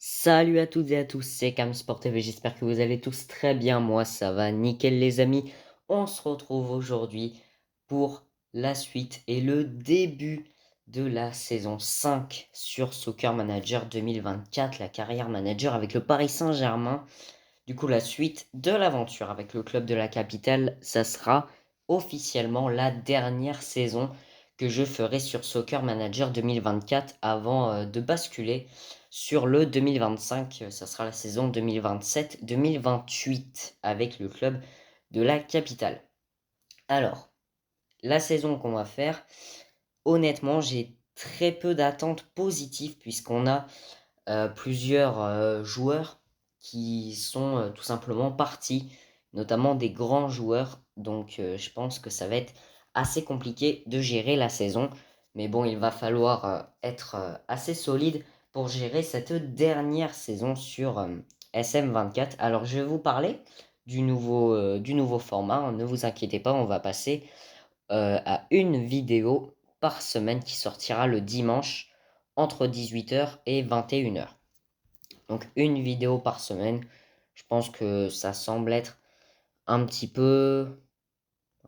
Salut à toutes et à tous, c'est Cam Sport TV, j'espère que vous allez tous très bien, moi ça va nickel les amis. On se retrouve aujourd'hui pour la suite et le début de la saison 5 sur Soccer Manager 2024, la carrière manager avec le Paris Saint-Germain. Du coup la suite de l'aventure avec le club de la capitale, ça sera officiellement la dernière saison que je ferai sur Soccer Manager 2024 avant de basculer sur le 2025. Ça sera la saison 2027-2028 avec le club de la capitale. Alors, la saison qu'on va faire, honnêtement, j'ai très peu d'attentes positives puisqu'on a plusieurs joueurs qui sont tout simplement partis, notamment des grands joueurs. Donc je pense que ça va être assez compliqué de gérer la saison. Mais bon, il va falloir être assez solide pour gérer cette dernière saison sur SM24. Alors je vais vous parler du nouveau format, hein. Ne vous inquiétez pas, on va passer à une vidéo par semaine qui sortira le dimanche entre 18h et 21h. Donc une vidéo par semaine. Je pense que ça semble être un petit peu,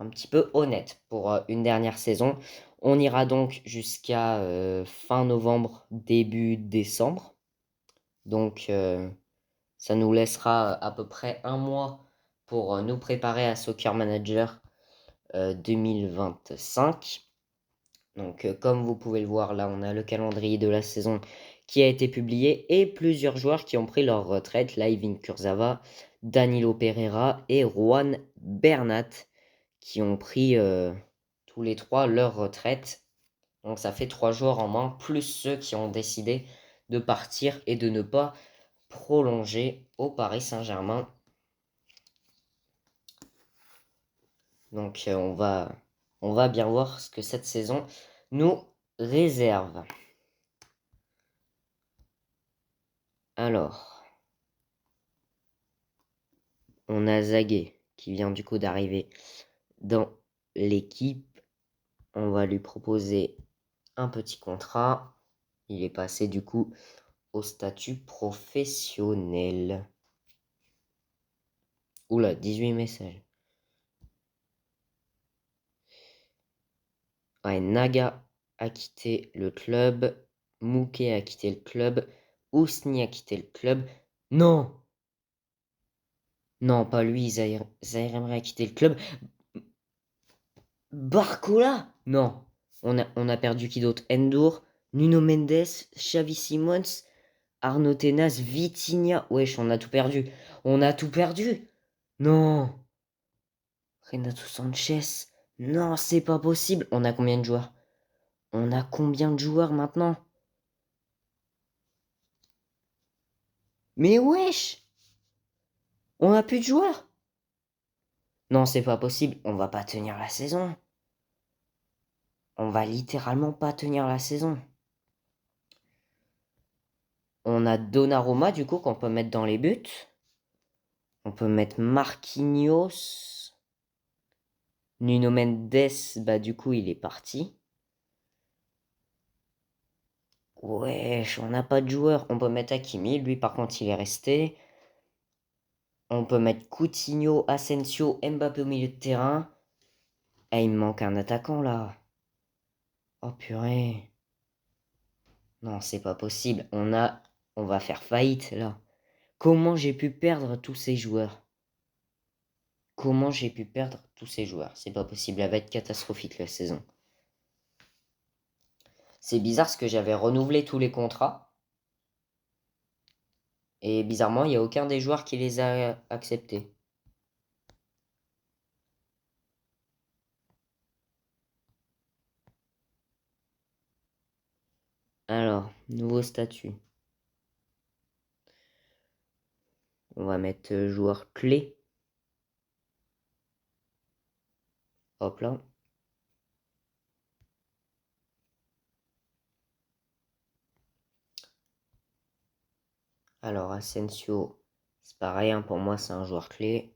un petit peu honnête pour une dernière saison. On ira donc jusqu'à fin novembre, début décembre. Donc ça nous laissera à peu près un mois pour nous préparer à Soccer Manager 2025. Donc, comme vous pouvez le voir, là, on a le calendrier de la saison qui a été publié et plusieurs joueurs qui ont pris leur retraite. Là, Ivan Kurzawa, Danilo Pereira et Juan Bernat qui ont pris tous les trois leur retraite. Donc, ça fait 3 joueurs en moins, plus ceux qui ont décidé de partir et de ne pas prolonger au Paris Saint-Germain. Donc, on va bien voir ce que cette saison nous réserve. Alors, on a Zagué qui vient du coup d'arriver dans l'équipe. On va lui proposer un petit contrat. Il est passé du coup au statut professionnel. Oula, 18 messages. Ouais, Naga a quitté le club. Mouké a quitté le club. Ousni a quitté le club. Non! Non, pas lui, Zahir Emery a quitté le club. Barcola? Non. On a perdu qui d'autre? Endur, Nuno Mendes, Xavi Simons, Arnaud Tenas, Vitinha. Wesh, on a tout perdu. On a tout perdu. Non. Renato Sanchez. Non, c'est pas possible. On a combien de joueurs? On a combien de joueurs maintenant? Mais wesh! On a plus de joueurs? Non, c'est pas possible. On va pas tenir la saison. On va littéralement pas tenir la saison. On a Donnarumma, du coup, qu'on peut mettre dans les buts. On peut mettre Marquinhos. Nuno Mendes, bah du coup, il est parti. Wesh, on n'a pas de joueur. On peut mettre Hakimi, lui par contre, il est resté. On peut mettre Coutinho, Asensio, Mbappé au milieu de terrain. Eh, il me manque un attaquant là. Oh purée. Non, c'est pas possible. On va faire faillite là. Comment j'ai pu perdre tous ces joueurs? Comment j'ai pu perdre tous ces joueurs? C'est pas possible. Elle va être catastrophique la saison. C'est bizarre parce que j'avais renouvelé tous les contrats. Et bizarrement, il n'y a aucun des joueurs qui les a acceptés. Alors, nouveau statut. On va mettre joueur clé. Hop là. Alors, Asensio, c'est pareil, hein, pour moi, c'est un joueur clé.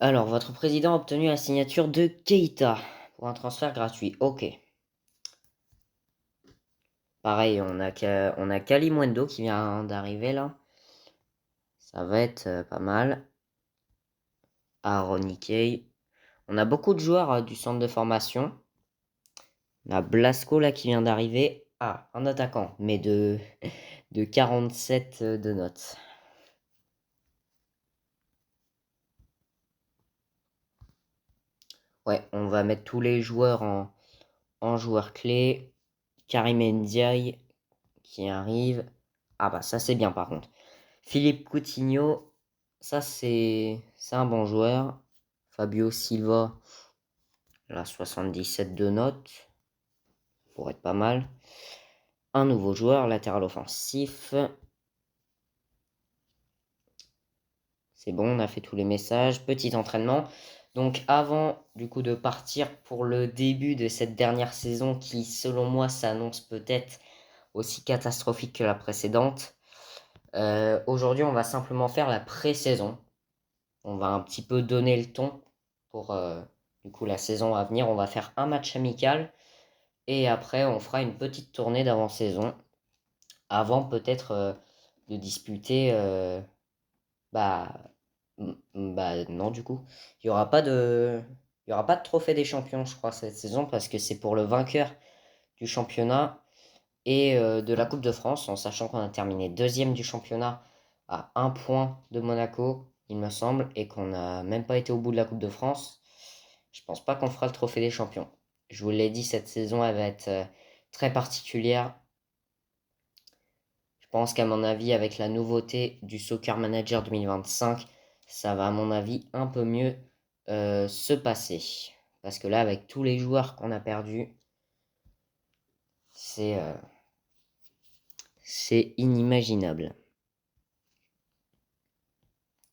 Alors, votre président a obtenu la signature de Keita pour un transfert gratuit. Ok. Pareil, on a Kalimundo qui vient d'arriver là. Ça va être pas mal. Aaron Nikkei. On a beaucoup de joueurs du centre de formation. On a Blasco là qui vient d'arriver. Ah, un attaquant, mais de 47 de notes. Ouais, on va mettre tous les joueurs en joueurs clés. Karim Ndiaye qui arrive. Ah bah ça c'est bien par contre. Philippe Coutinho, ça c'est un bon joueur. Fabio Silva, là 77 de notes. Pour être pas mal. Un nouveau joueur, latéral offensif. C'est bon, on a fait tous les messages. Petit entraînement. Donc avant du coup de partir pour le début de cette dernière saison qui selon moi s'annonce peut-être aussi catastrophique que la précédente. Aujourd'hui on va simplement faire la pré-saison. On va un petit peu donner le ton pour du coup la saison à venir. On va faire un match amical et après on fera une petite tournée d'avant-saison avant peut-être de disputer bah, bah non du coup. Il y aura pas de trophée des champions je crois cette saison parce que c'est pour le vainqueur du championnat et de la Coupe de France en sachant qu'on a terminé deuxième du championnat à un point de Monaco il me semble et qu'on n'a même pas été au bout de la Coupe de France. Je pense pas qu'on fera le trophée des champions. Je vous l'ai dit, cette saison elle va être très particulière. Je pense qu'à mon avis, avec la nouveauté du Soccer Manager 2025, ça va à mon avis un peu mieux se passer. Parce que là, avec tous les joueurs qu'on a perdus, c'est inimaginable.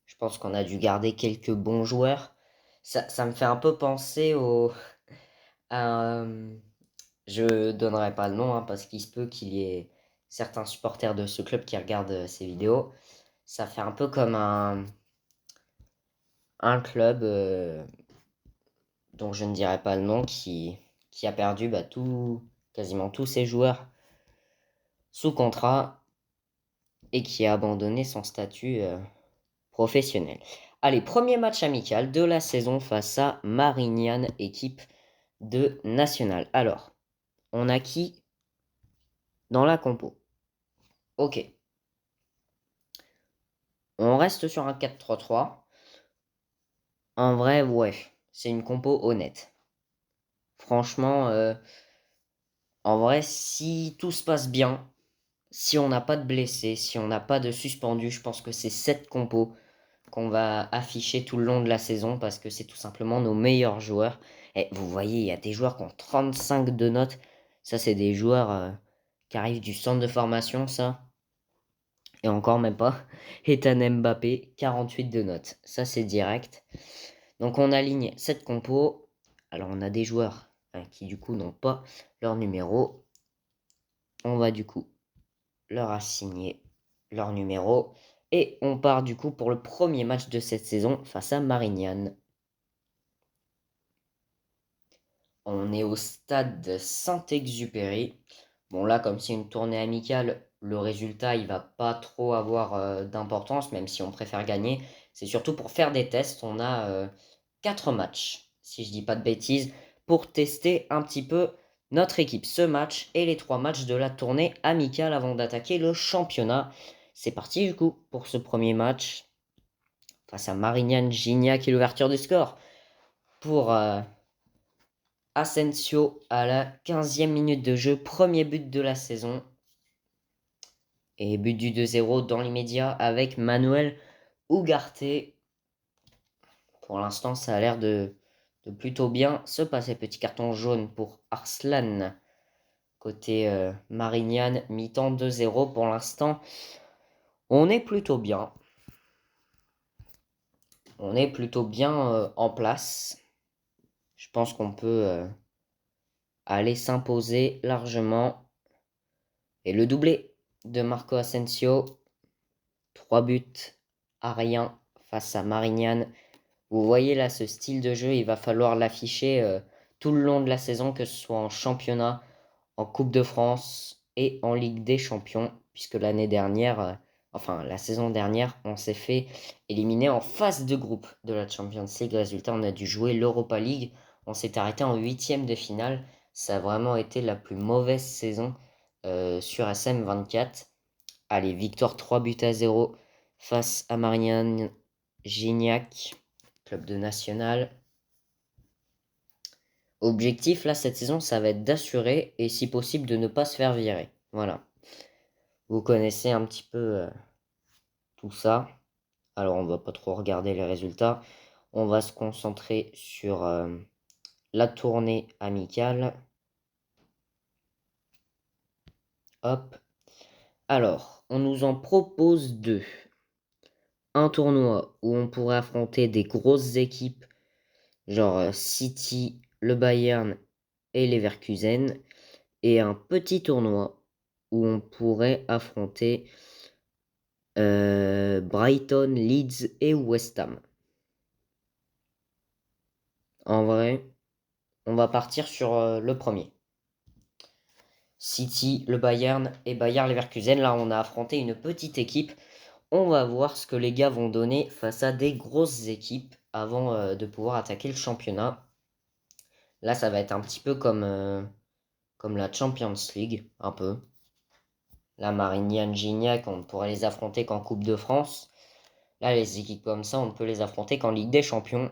Je pense qu'on a dû garder quelques bons joueurs. Ça me fait un peu penser au... je donnerai pas le nom hein, parce qu'il se peut qu'il y ait certains supporters de ce club qui regardent ces vidéos. Ça fait un peu comme un club dont je ne dirai pas le nom qui a perdu quasiment tous ses joueurs sous contrat et qui a abandonné son statut professionnel. Allez, premier match amical de la saison face à Marignane, équipe de National. Alors, on a qui dans la compo? Ok. On reste sur un 4-3-3. En vrai, ouais, c'est une compo honnête. Franchement, en vrai, si tout se passe bien, si on n'a pas de blessés, si on n'a pas de suspendus, je pense que c'est cette compo qu'on va afficher tout le long de la saison parce que c'est tout simplement nos meilleurs joueurs. Et vous voyez, il y a des joueurs qui ont 35 de notes. Ça, c'est des joueurs qui arrivent du centre de formation, ça. Et encore même pas. Ethan Mbappé, 48 de notes. Ça, c'est direct. Donc, on aligne cette compo. Alors, on a des joueurs qui, du coup, n'ont pas leur numéro. On va, du coup, leur assigner leur numéro. Et on part du coup pour le premier match de cette saison face à Marignane. On est au stade Saint-Exupéry. Bon là, comme c'est une tournée amicale, le résultat il va pas trop avoir d'importance, même si on préfère gagner. C'est surtout pour faire des tests. On a 4 matchs, si je dis pas de bêtises, pour tester un petit peu notre équipe. Ce match et les 3 matchs de la tournée amicale avant d'attaquer le championnat. C'est parti du coup pour ce premier match face à Marignane. Gignac et l'ouverture du score pour Asensio à la 15e minute de jeu. Premier but de la saison. Et but du 2-0 dans l'immédiat avec Manuel Ugarte. Pour l'instant, ça a l'air de plutôt bien se passer. Petit carton jaune pour Arslan. Côté Marignane, mi-temps 2-0 pour l'instant. On est plutôt bien. On est plutôt bien en place. Je pense qu'on peut aller s'imposer largement. Et le doublé de Marco Asensio. 3 buts à rien face à Marignane. Vous voyez là ce style de jeu, il va falloir l'afficher tout le long de la saison, que ce soit en championnat, en Coupe de France et en Ligue des Champions, puisque l'année dernière, enfin la saison dernière, on s'est fait éliminer en phase de groupe de la Champions League. Résultat, on a dû jouer l'Europa League. On s'est arrêté en huitième de finale. Ça a vraiment été la plus mauvaise saison sur SM24. Allez, victoire 3-0 face à Marianne Gignac, club de national. Objectif, là, cette saison, ça va être d'assurer et si possible de ne pas se faire virer. Voilà. Vous connaissez un petit peu tout ça. Alors, on va pas trop regarder les résultats. On va se concentrer sur la tournée amicale. Hop. Alors, on nous en propose deux. Un tournoi où on pourrait affronter des grosses équipes, genre City, le Bayern et Leverkusen. Et un petit tournoi où on pourrait affronter Brighton, Leeds et West Ham. En vrai, on va partir sur le premier. City, le Bayern et Bayer Leverkusen. Là, on a affronté une petite équipe. On va voir ce que les gars vont donner face à des grosses équipes avant de pouvoir attaquer le championnat. Là, ça va être un petit peu comme la Champions League, un peu. La Marignane Gignac, on ne pourrait les affronter qu'en Coupe de France. Là, les équipes comme ça, on ne peut les affronter qu'en Ligue des Champions.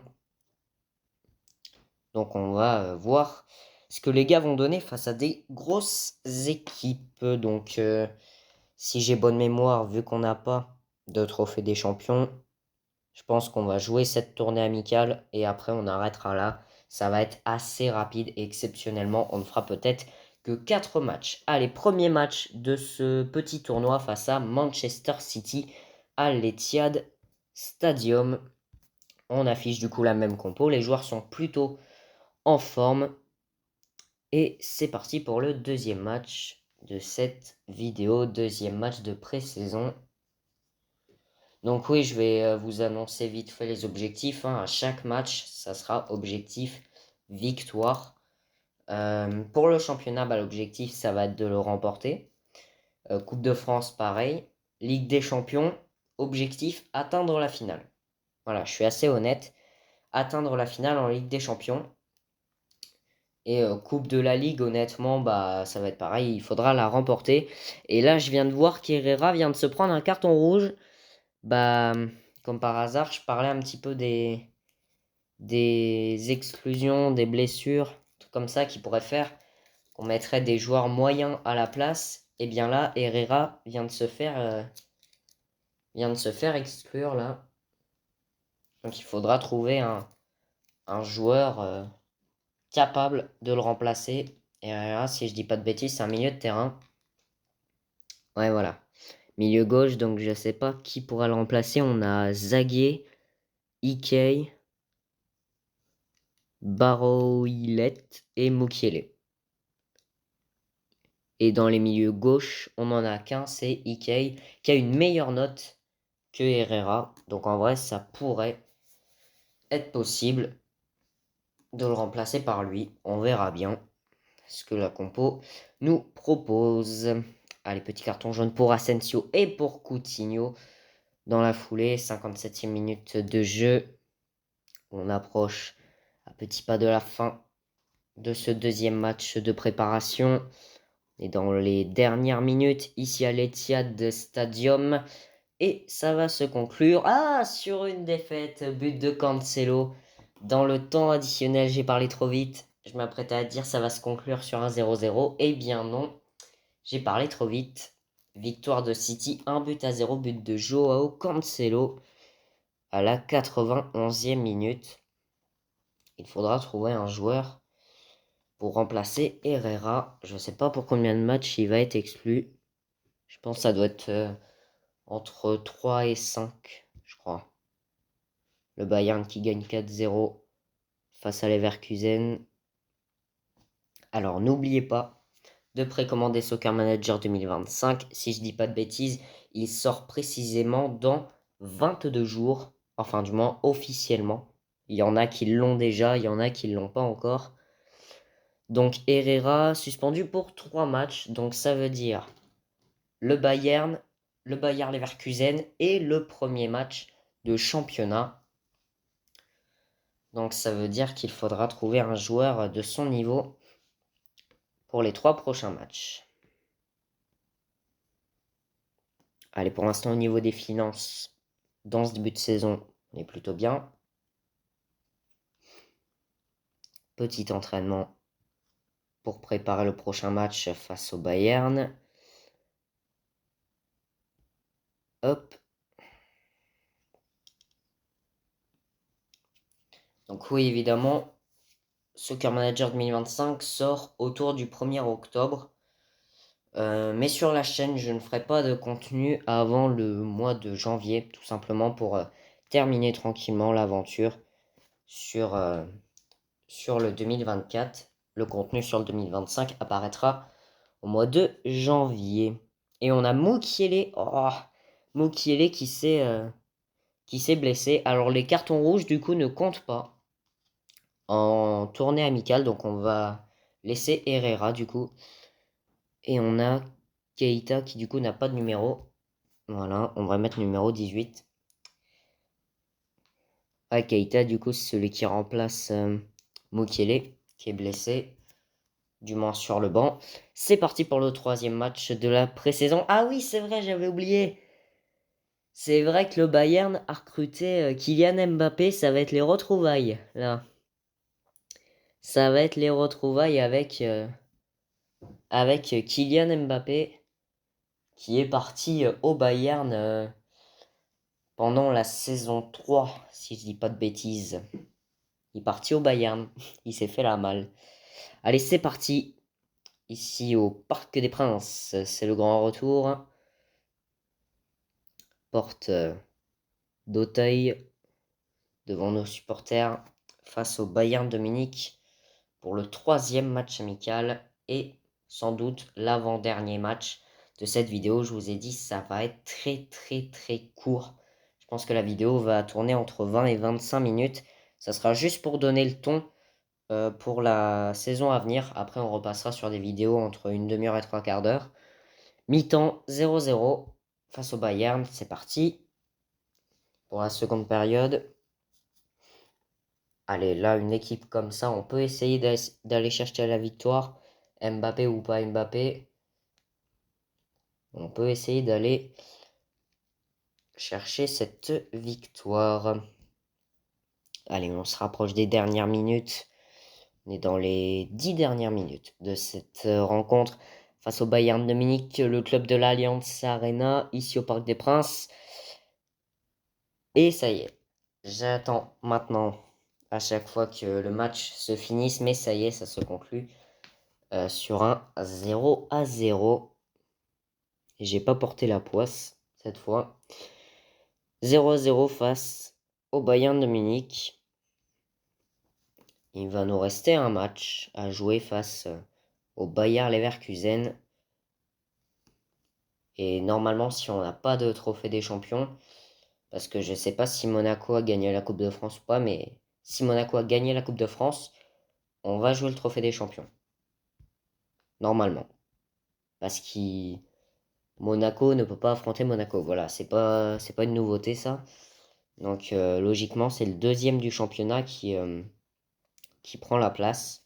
Donc on va voir ce que les gars vont donner face à des grosses équipes. Donc si j'ai bonne mémoire, vu qu'on n'a pas de trophée des champions, je pense qu'on va jouer cette tournée amicale et après on arrêtera là. Ça va être assez rapide et exceptionnellement, on ne fera peut-être que 4 matchs. Allez, premier match de ce petit tournoi face à Manchester City à l'Etihad Stadium. On affiche du coup la même compo. Les joueurs sont plutôt en forme. Et c'est parti pour le deuxième match de cette vidéo. Deuxième match de pré-saison. Donc oui, je vais vous annoncer vite fait les objectifs. À chaque match, ça sera objectif victoire. Pour le championnat, l'objectif, ça va être de le remporter. Coupe de France, pareil. Ligue des champions, objectif, atteindre la finale. Voilà, je suis assez honnête. Atteindre la finale en Ligue des champions. Et Coupe de la Ligue, honnêtement, ça va être pareil. Il faudra la remporter. Et là, je viens de voir qu'Herrera vient de se prendre un carton rouge. Comme par hasard, je parlais un petit peu des exclusions, des blessures, trucs comme ça qui pourraient faire qu'on mettrait des joueurs moyens à la place. Et bien là, Herrera vient de se faire exclure là. Donc il faudra trouver un joueur capable de le remplacer. Herrera, si je dis pas de bêtises, c'est un milieu de terrain. Ouais, voilà. Milieu gauche, donc je sais pas qui pourra le remplacer. On a Zaguier, Ikei, Baroilet et Mukiele. Et dans les milieux gauche, on n'en a qu'un, c'est Ikei, qui a une meilleure note que Herrera. Donc en vrai, ça pourrait être possible de le remplacer par lui. On verra bien ce que la compo nous propose. Allez, petit carton jaune pour Asensio et pour Coutinho. Dans la foulée, 57e minute de jeu. On approche à petits pas de la fin de ce deuxième match de préparation. Et dans les dernières minutes, ici à l'Etihad Stadium. Et ça va se conclure sur une défaite, but de Cancelo. Dans le temps additionnel, j'ai parlé trop vite. Je m'apprêtais à dire ça va se conclure sur un 0-0. Eh bien non, j'ai parlé trop vite. Victoire de City, 1-0, but de Joao Cancelo à la 91e minute. Il faudra trouver un joueur pour remplacer Herrera. Je ne sais pas pour combien de matchs il va être exclu. Je pense que ça doit être entre 3 et 5, je crois. Le Bayern qui gagne 4-0 face à Leverkusen. Alors n'oubliez pas de précommander Soccer Manager 2025. Si je dis pas de bêtises, il sort précisément dans 22 jours. Enfin du moins officiellement. Il y en a qui l'ont déjà, il y en a qui ne l'ont pas encore. Donc Herrera suspendu pour 3 matchs. Donc ça veut dire le Bayern, le Bayer Leverkusen et le premier match de championnat. Donc ça veut dire qu'il faudra trouver un joueur de son niveau pour les 3 prochains matchs. Allez, pour l'instant, au niveau des finances, dans ce début de saison, on est plutôt bien. Petit entraînement pour préparer le prochain match face au Bayern. Hop. Donc oui, évidemment, Soccer Manager 2025 sort autour du 1er octobre. Mais sur la chaîne, je ne ferai pas de contenu avant le mois de janvier, tout simplement pour terminer tranquillement l'aventure sur le 2024. Le contenu sur le 2025 apparaîtra au mois de janvier. Et on a Mukiele. Oh, Mukiele qui s'est blessé. Alors les cartons rouges du coup ne comptent pas en tournée amicale. Donc on va laisser Herrera du coup. Et on a Keita qui du coup n'a pas de numéro. Voilà, on va mettre numéro 18. Ah, Keita du coup c'est celui qui remplace Mukiele qui est blessé. Du moins sur le banc. C'est parti pour le 3e match de la pré-saison. Ah oui, c'est vrai, j'avais oublié. C'est vrai que le Bayern a recruté Kylian Mbappé, ça va être les retrouvailles, là. Ça va être les retrouvailles avec Kylian Mbappé, qui est parti au Bayern pendant la saison 3, si je dis pas de bêtises. Il est parti au Bayern, il s'est fait la malle. Allez, c'est parti. Ici au Parc des Princes, c'est le grand retour. Porte d'Auteuil devant nos supporters face au Bayern de Munich pour le 3e match amical et sans doute l'avant-dernier match de cette vidéo. Je vous ai dit, ça va être très très très court. Je pense que la vidéo va tourner entre 20 et 25 minutes. Ça sera juste pour donner le ton pour la saison à venir. Après, on repassera sur des vidéos entre une demi-heure et 3/4 d'heure. Mi-temps 0-0 face au Bayern. C'est parti pour la seconde période. Allez, là, une équipe comme ça, on peut essayer d'aller chercher la victoire. Mbappé ou pas Mbappé. On peut essayer d'aller chercher cette victoire. Allez, on se rapproche des dernières minutes. On est dans les 10 dernières minutes de cette rencontre face au Bayern de Munich, le club de l'Allianz Arena, ici au Parc des Princes. Et ça y est, j'attends maintenant à chaque fois que le match se finisse, mais ça y est, ça se conclut sur un 0-0. Et j'ai pas porté la poisse cette fois. 0-0 face au Bayern de Munich. Il va nous rester un match à jouer face au Bayer Leverkusen. Et normalement, si on n'a pas de trophée des champions, parce que je ne sais pas si Monaco a gagné la Coupe de France ou pas, mais si Monaco a gagné la Coupe de France, on va jouer le trophée des champions. Normalement. Parce que Monaco ne peut pas affronter Monaco. Voilà, c'est pas une nouveauté ça. Donc logiquement, c'est le 2e du championnat qui prend la place.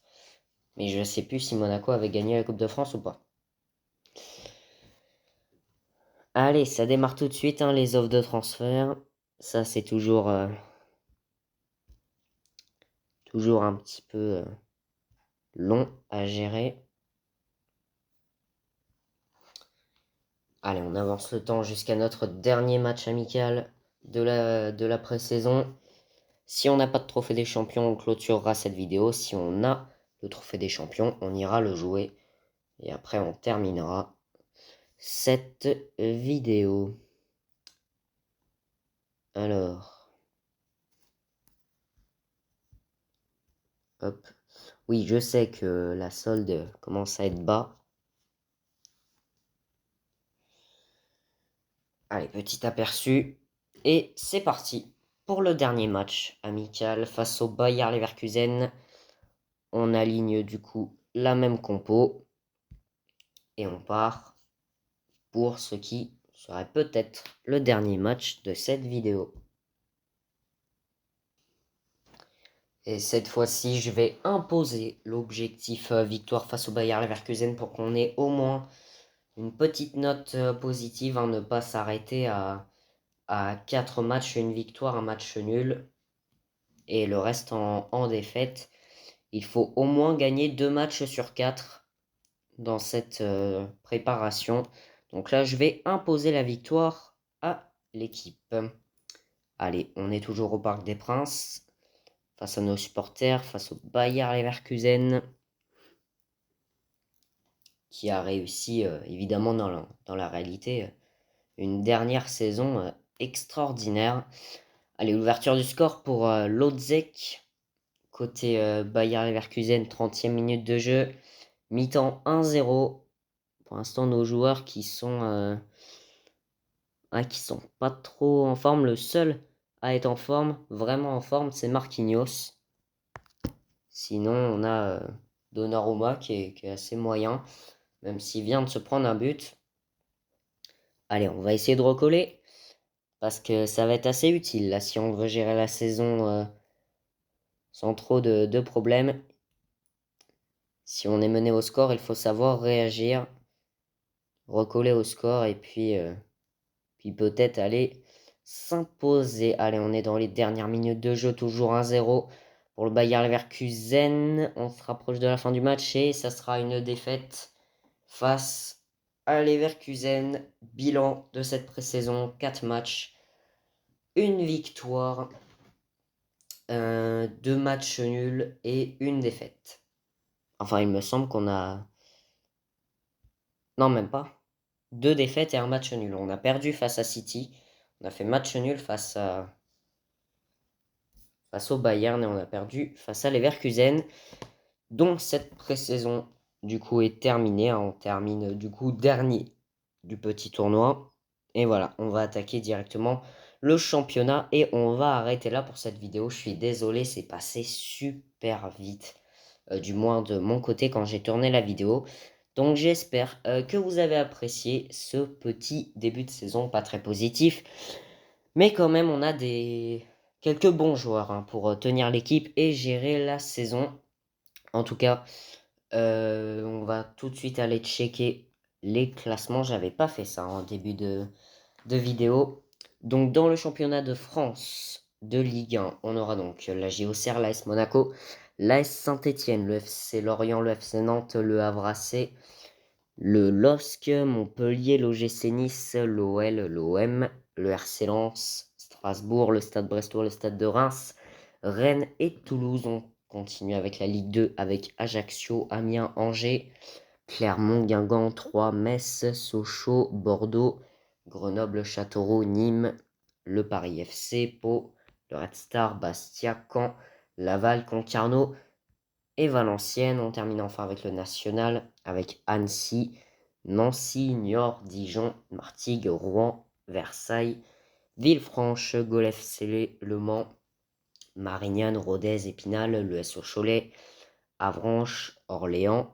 Mais je ne sais plus si Monaco avait gagné la Coupe de France ou pas. Allez, ça démarre tout de suite, hein, les offres de transfert. Ça, c'est toujours un petit peu long à gérer. Allez, on avance le temps jusqu'à notre dernier match amical de la pré-saison. Si on n'a pas de trophée des champions, on clôturera cette vidéo. Si on a le trophée des champions, on ira le jouer. Et après, on terminera cette vidéo. Alors. Hop. Oui, je sais que la solde commence à être bas. Allez, petit aperçu. Et c'est parti pour le dernier match amical face au Bayer Leverkusen. On aligne du coup la même compo. Et on part pour ce qui serait peut-être le dernier match de cette vidéo. Et cette fois-ci, je vais imposer l'objectif victoire face au Bayer Leverkusen pour qu'on ait au moins une petite note positive, ne pas s'arrêter à 4 matchs, une victoire, un match nul et le reste en défaite. Il faut au moins gagner 2 matchs sur 4 dans cette préparation. Donc là, je vais imposer la victoire à l'équipe. Allez, on est toujours au Parc des Princes, face à nos supporters, face au Bayer Leverkusen, qui a réussi, évidemment, dans la réalité, une dernière saison extraordinaire. Allez, l'ouverture du score pour Lodz, côté Bayer Leverkusen, 30e minute de jeu, mi-temps 1-0. Pour l'instant, nos joueurs qui sont pas trop en forme. Le seul à être en forme, vraiment en forme, c'est Marquinhos. Sinon, on a Donnarumma qui est assez moyen, même s'il vient de se prendre un but. Allez, on va essayer de recoller, parce que ça va être assez utile, là, si on veut gérer la saison sans trop de problèmes. Si on est mené au score, il faut savoir réagir, recoller au score, et puis peut-être aller s'imposer. Allez, on est dans les dernières minutes de jeu, toujours 1-0 pour le Bayer Leverkusen. On se rapproche de la fin du match et ça sera une défaite face à Leverkusen. Bilan de cette pré-saison, 4 matchs, une victoire, 2 matchs nuls et une défaite. Enfin, il me semble qu'on a... Non, même pas. 2 défaites et un match nul. On a perdu face à City. On a fait match nul face au Bayern et on a perdu face à Leverkusen. Donc cette pré-saison du coup est terminée. On termine du coup dernier du petit tournoi. Et voilà, on va attaquer directement le championnat et on va arrêter là pour cette vidéo. Je suis désolé, c'est passé super vite. Du moins de mon côté quand j'ai tourné la vidéo. Donc j'espère que vous avez apprécié ce petit début de saison, pas très positif. Mais quand même, on a quelques bons joueurs pour tenir l'équipe et gérer la saison. En tout cas, on va tout de suite aller checker les classements. J'avais pas fait ça en début de vidéo. Donc dans le championnat de France de Ligue 1, on aura donc la JOCR, l'AS Monaco, l'AS Saint-Etienne, le FC Lorient, le FC Nantes, le Havre AC, le LOSC, Montpellier, l'OGC Nice, l'OL, l'OM, le RC Lens, Strasbourg, le Stade Brestois, le Stade de Reims, Rennes et Toulouse. On continue avec la Ligue 2 avec Ajaccio, Amiens, Angers, Clermont, Guingamp, Troyes, Metz, Sochaux, Bordeaux, Grenoble, Châteauroux, Nîmes, le Paris FC, Pau, le Red Star, Bastia, Caen, Laval, Concarneau et Valenciennes. On termine enfin avec le national, avec Annecy, Nancy, Niort, Dijon, Martigues, Rouen, Versailles, Villefranche, Gol FC, Le Mans, Marignane, Rodez, Épinal, le SO Cholet, Avranches, Orléans,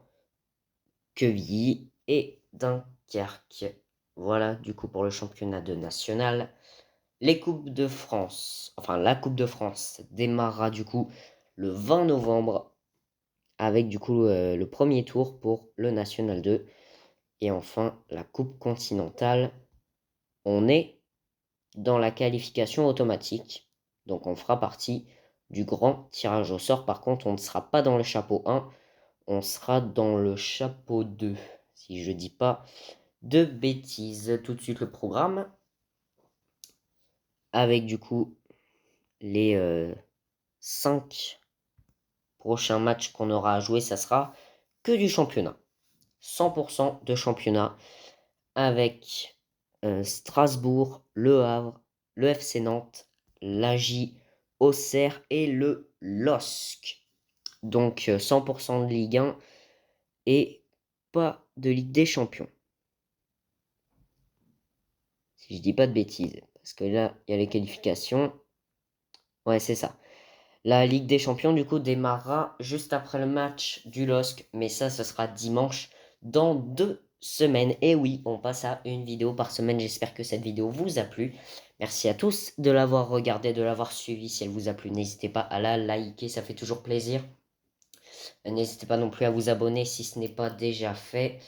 Quevilly et Dunkerque. Voilà du coup pour le championnat de national. La Coupe de France démarrera du coup le 20 novembre avec du coup le premier tour pour le National 2. Et enfin, la Coupe continentale, on est dans la qualification automatique. Donc on fera partie du grand tirage au sort. Par contre, on ne sera pas dans le chapeau 1, on sera dans le chapeau 2, si je dis pas de bêtises. Tout de suite le programme, avec du coup les 5 prochains matchs qu'on aura à jouer, ça sera que du championnat. 100% de championnat avec Strasbourg, Le Havre, le FC Nantes, l'AJ, Auxerre et le LOSC. Donc 100% de Ligue 1 et pas de Ligue des Champions. Si je dis pas de bêtises. Parce que là, il y a les qualifications. Ouais, c'est ça. La Ligue des Champions, du coup, démarrera juste après le match du LOSC, mais ça, ce sera dimanche dans 2 semaines. Et oui, on passe à une vidéo par semaine. J'espère que cette vidéo vous a plu. Merci à tous de l'avoir regardé, de l'avoir suivi. Si elle vous a plu, n'hésitez pas à la liker, ça fait toujours plaisir. N'hésitez pas non plus à vous abonner si ce n'est pas déjà fait,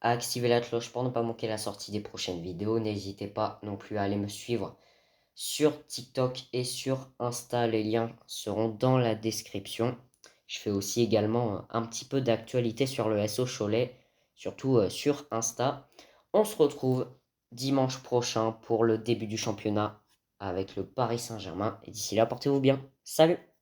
à activer la cloche pour ne pas manquer la sortie des prochaines vidéos. N'hésitez pas non plus à aller me suivre sur TikTok et sur Insta. Les liens seront dans la description. Je fais aussi également un petit peu d'actualité sur le SO Cholet, surtout sur Insta. On se retrouve dimanche prochain pour le début du championnat avec le Paris Saint-Germain. Et d'ici là, portez-vous bien. Salut!